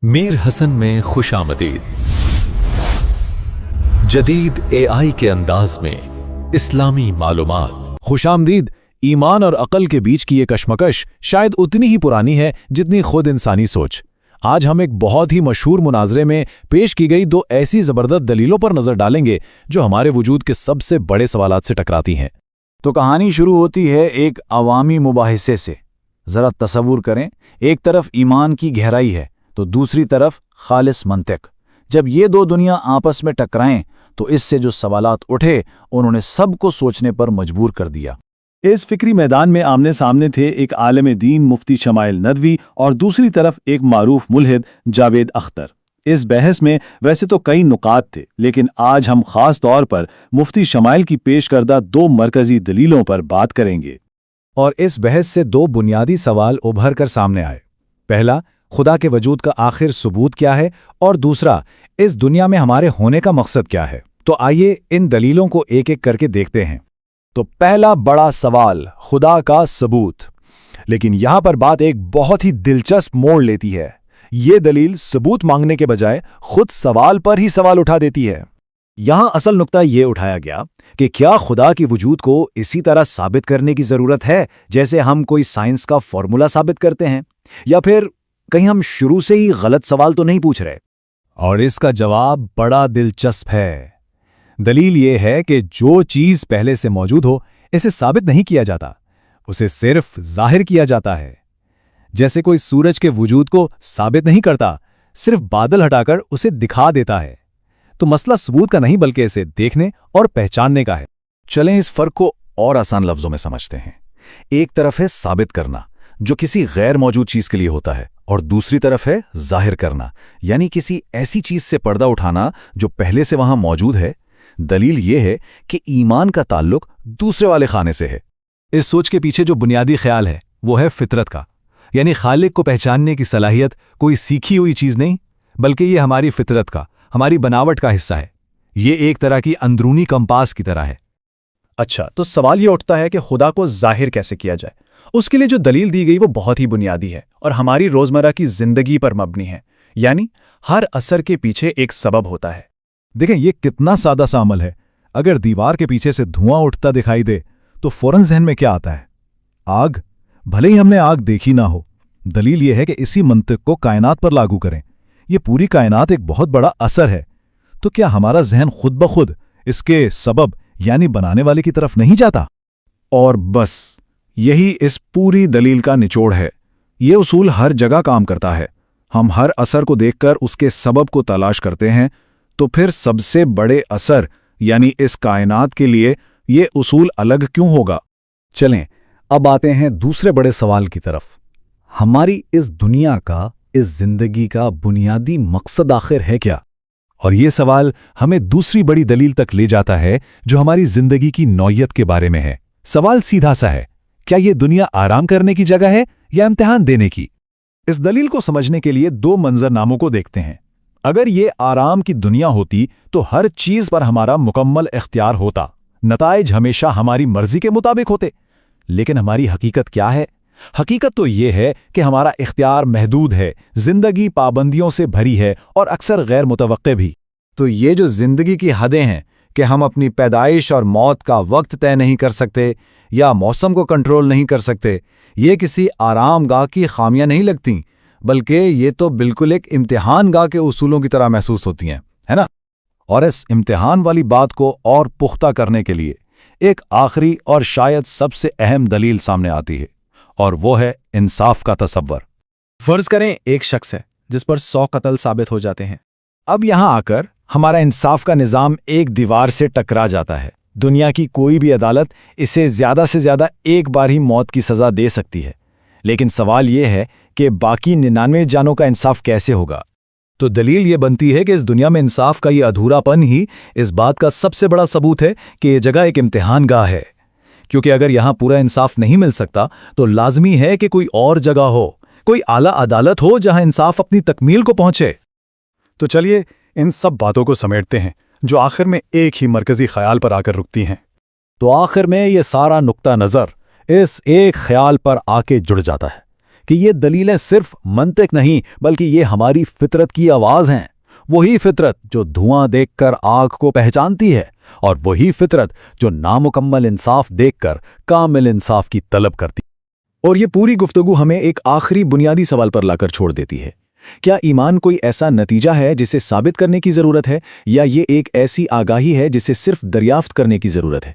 मीर हसन में खुश आमदीद। जदीद एआई के अंदाज में इस्लामी मालूमात। खुशामदीद। ईमान और अकल के बीच की ये कशमकश शायद उतनी ही पुरानी है जितनी खुद इंसानी सोच। आज हम एक बहुत ही मशहूर मुनाजरे में पेश की गई दो ऐसी ज़बरदस्त दलीलों पर नज़र डालेंगे जो हमारे वजूद के सबसे बड़े सवालात से टकराती हैं। तो कहानी शुरू होती है एक अवामी मुबाहिसे से। ज़रा तसव्वुर करें, एक तरफ ईमान की गहराई है तो दूसरी तरफ खालिस मंतिक। जब ये दो दुनिया आपस में टकराएं तो इससे जो सवालात उठे उन्होंने सबको सोचने पर मजबूर कर दिया। इस फिक्री मैदान में आमने सामने थे एक आलिम दीन मुफ्ती शमाइल नदवी और दूसरी तरफ एक मारूफ मुल्हिद जावेद अख्तर। इस बहस में वैसे तो कई नुकात थे, लेकिन आज हम खास तौर पर मुफ्ती शमाइल की पेश करदा दो मरकजी दलीलों पर बात करेंगे। और इस बहस से दो बुनियादी सवाल उभर कर सामने आए। पहला, खुदा के वजूद का आखिर सबूत क्या है, और दूसरा, इस दुनिया में हमारे होने का मकसद क्या है। तो आइए इन दलीलों को एक एक करके देखते हैं। तो पहला बड़ा सवाल, खुदा का सबूत। लेकिन यहां पर बात एक बहुत ही दिलचस्प मोड़ लेती है। ये दलील सबूत मांगने के बजाय खुद सवाल पर ही सवाल उठा देती है। यहां असल नुक्ता ये उठाया गया कि क्या खुदा के वजूद को इसी तरह साबित करने की जरूरत है जैसे हम कोई साइंस का फॉर्मूला साबित करते हैं, या फिर कहीं हम शुरू से ही गलत सवाल तो नहीं पूछ रहे। और इसका जवाब बड़ा दिलचस्प है। दलील ये है कि जो चीज पहले से मौजूद हो इसे साबित नहीं किया जाता, उसे सिर्फ जाहिर किया जाता है। जैसे कोई सूरज के वजूद को साबित नहीं करता, सिर्फ बादल हटाकर उसे दिखा देता है। तो मसला सबूत का नहीं बल्कि इसे देखने और पहचानने का है। चलें इस फर्क को और आसान लफ्जों में समझते हैं। एक तरफ है साबित करना, जो किसी गैर मौजूद चीज के लिए होता है, और दूसरी तरफ है जाहिर करना, यानी किसी ऐसी चीज से पर्दा उठाना जो पहले से वहां मौजूद है। दलील ये है कि ईमान का ताल्लुक दूसरे वाले खाने से है। इस सोच के पीछे जो बुनियादी ख्याल है वो है फितरत का, यानी खालिक को पहचानने की सलाहियत कोई सीखी हुई चीज नहीं, बल्कि ये हमारी फितरत का, हमारी बनावट का हिस्सा है। ये एक तरह की अंदरूनी कंपास की तरह है। अच्छा, तो सवाल ये उठता है कि खुदा को जाहिर कैसे किया जाए। उसके लिए जो दलील दी गई वो बहुत ही बुनियादी है और हमारी रोजमर्रा की जिंदगी पर मबनी है, यानी हर असर के पीछे एक सबब होता है। देखें ये कितना सादा सा अमल है। अगर दीवार के पीछे से धुआं उठता दिखाई दे तो फौरन जहन में क्या आता है? आग। भले ही हमने आग देखी ना हो। दलील ये है कि इसी मंतिक को कायनात पर लागू करें। ये पूरी कायनात एक बहुत बड़ा असर है, तो क्या हमारा जहन खुद ब खुद इसके सबब यानी बनाने वाले की तरफ नहीं जाता? और बस यही इस पूरी दलील का निचोड़ है। ये उसूल हर जगह काम करता है। हम हर असर को देखकर उसके सबब को तलाश करते हैं, तो फिर सबसे बड़े असर यानी इस कायनात के लिए ये उसूल अलग क्यों होगा? चलें अब आते हैं दूसरे बड़े सवाल की तरफ। हमारी इस दुनिया का, इस जिंदगी का बुनियादी मकसद आखिर है क्या? और ये सवाल हमें दूसरी बड़ी दलील तक ले जाता है जो हमारी जिंदगी की नौयत के बारे में है। सवाल सीधा सा है, क्या ये दुनिया आराम करने की जगह है या इम्तिहान देने की? इस दलील को समझने के लिए दो मंजरनामों को देखते हैं। अगर ये आराम की दुनिया होती तो हर चीज पर हमारा मुकम्मल इख्तियार होता, नताइज हमेशा हमारी मर्जी के मुताबिक होते। लेकिन हमारी हकीकत क्या है? हकीकत तो ये है कि हमारा इख्तियार महदूद है, जिंदगी पाबंदियों से भरी है और अक्सर गैर मुतवक्के भी। तो ये जो जिंदगी की हदें हैं कि हम अपनी पैदाइश और मौत का वक्त तय नहीं कर सकते या मौसम को कंट्रोल नहीं कर सकते, ये किसी आरामगाह की खामियां नहीं लगती, बल्कि ये तो बिल्कुल एक इम्तिहानगाह के उसूलों की तरह महसूस होती हैं, है ना? और इस इम्तिहान वाली बात को और पुख्ता करने के लिए एक आखिरी और शायद सबसे अहम दलील सामने आती है, और वो है इंसाफ का तसव्वुर। फर्ज करें एक शख्स है जिस पर 100 कत्ल साबित हो जाते हैं। अब यहां आकर हमारा इंसाफ का निज़ाम एक दीवार से टकरा जाता है। दुनिया की कोई भी अदालत इसे ज़्यादा से ज़्यादा एक बार ही मौत की सज़ा दे सकती है। लेकिन सवाल यह है कि बाकी 99 जानों का इंसाफ कैसे होगा? तो दलील ये बनती है कि इस दुनिया में इंसाफ का ये अधूरापन ही इस बात का सबसे बड़ा सबूत है कि ये जगह एक इम्तिहानगाह है। क्योंकि अगर यहाँ पूरा इंसाफ नहीं मिल सकता तो लाजमी है कि कोई और जगह हो, कोई आला अदालत हो जहां इंसाफ अपनी तकमील को पहुंचे। तो चलिए इन सब बातों को समेटते हैं जो आखिर में एक ही मरकजी ख्याल पर आकर रुकती हैं। तो आखिर में ये सारा नुक्ता नज़र इस एक ख्याल पर आके जुड़ जाता है کہ یہ دلیلیں صرف منطق نہیں بلکہ یہ ہماری فطرت کی آواز ہیں، وہی فطرت جو دھواں دیکھ کر آگ کو پہچانتی ہے، اور وہی فطرت جو نامکمل انصاف دیکھ کر کامل انصاف کی طلب کرتی ہے۔ اور یہ پوری گفتگو ہمیں ایک آخری بنیادی سوال پر لا کر چھوڑ دیتی ہے، کیا ایمان کوئی ایسا نتیجہ ہے جسے ثابت کرنے کی ضرورت ہے، یا یہ ایک ایسی آگاہی ہے جسے صرف دریافت کرنے کی ضرورت ہے؟